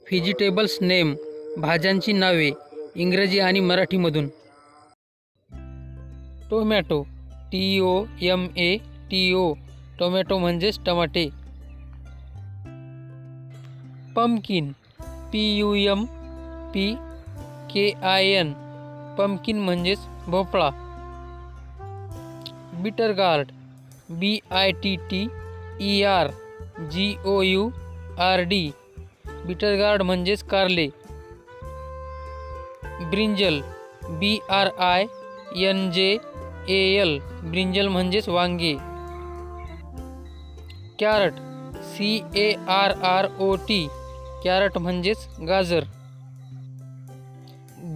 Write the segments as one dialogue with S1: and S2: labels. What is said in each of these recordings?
S1: Vegetables name भाज्यांची नावे इंग्रजी आणि मराठीमधून. टोमॅटो TOMATO टोमॅटो म्हणजेच टमाटे. पंपकिन PUMPKIN पंपकिन म्हणजेच भोपळा. Bitter gourd BITTERGOURD bitter gourd म्हणजेच कारले. ब्रिंजल BRINJAL ब्रिंजल म्हणजेच वांगे. कॅरट CARROT कॅरट म्हणजेच गाजर.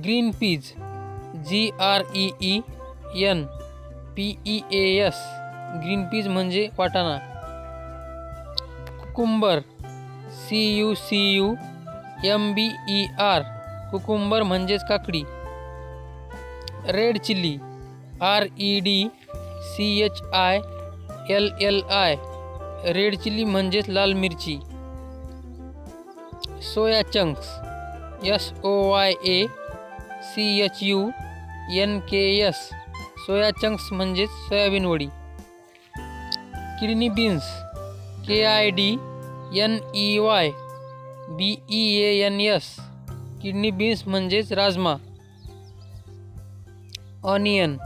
S1: Green peas GREEN PEAS green peas म्हणजे वाटाणा. कुकुंबर CUCUMBER कुकुंबर म्हणजेच काकडी. Red chilli REDCHILLI red chilli म्हणजेच लाल मिरची. Soya chunks SOYACHUNKS soya chunks म्हणजेच सोयाबीन वडी. Kidney beans KIDNEYBEANS kidney beans म्हणजेच राजमा. ऑनियन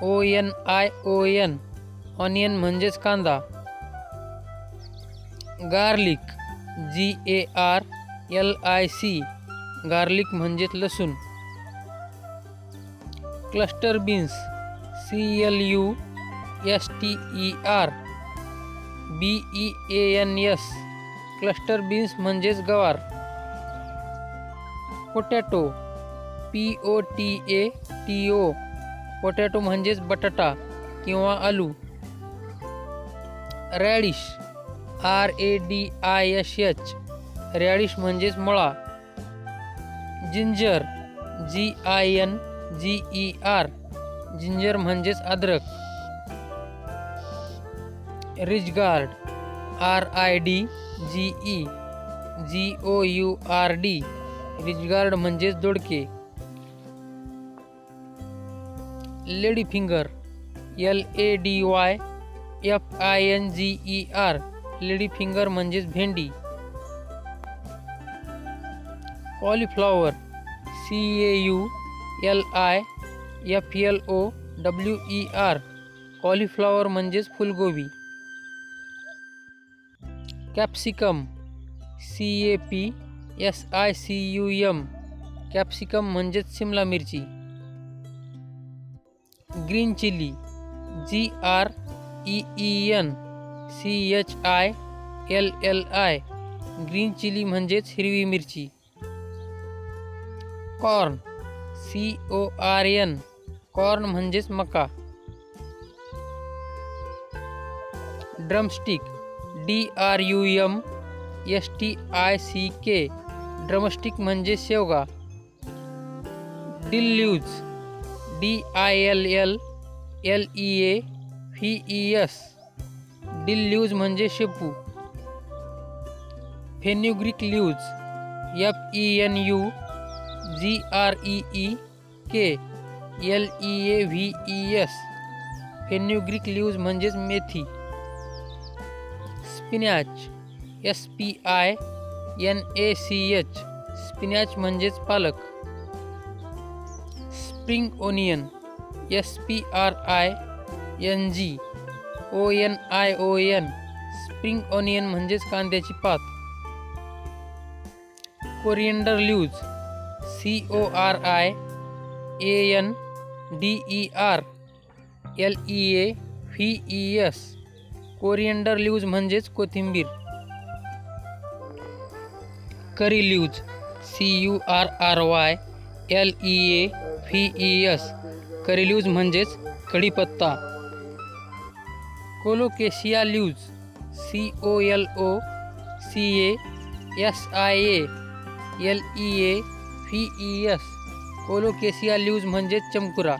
S1: ONION ऑनियन म्हणजेच कांदा. गार्लिक GARLIC गार्लिक म्हणजेच लसूण. Cluster beans CLUSTERBEANS cluster beans म्हणजेच गवार. पोटॅटो POTATO पोटॅटो म्हणजेच बटाटा किंवा आलू. रॅडिश RADISH रॅडिश म्हणजेच मुळा. जिंजर GINGER जिंजर म्हणजेच अद्रक. रिजगार्ड RIDGEGOURD रिजगार्ड म्हणजेच दोडके. Lady finger LADYFINGER lady finger म्हणजेच भेंडी. कॉलीफ्लॉवर CAULIFLOWER कॉलीफ्लॉवर म्हणजेच फुलगोबी. कॅप्सिकम CAPSICUM कॅप्सिकम म्हणजेच सिमला मिरची. Green chilli GREENCHILLI green chilli म्हणजेच हिरवी मिरची. कॉर्न CORN कॉर्न म्हणजेच मका. ड्रमस्टिक DRUMSTICK ड्रमस्टिक म्हणजे शेवगा. Dill leaves DILLLEAVES dill leaves म्हणजे शेपू. Fenugreek leaves FENUGREEK fenugreek leaves म्हणजेच मेथी. स्पिनॅच SPINACH स्पिनॅच म्हणजेच पालक. Spring onion SPRINGONION spring onion म्हणजेच कांद्याची पात. Coriander leaves CORIANDERLEAVES coriander leaves म्हणजेच कोथिंबीर. Curry leaves CURRYLEAVES curry leaves म्हणजेच कढीपत्ता. Colocasia leaves COLOCASIALEAVES colocasia leaves म्हणजेच चमकुरा.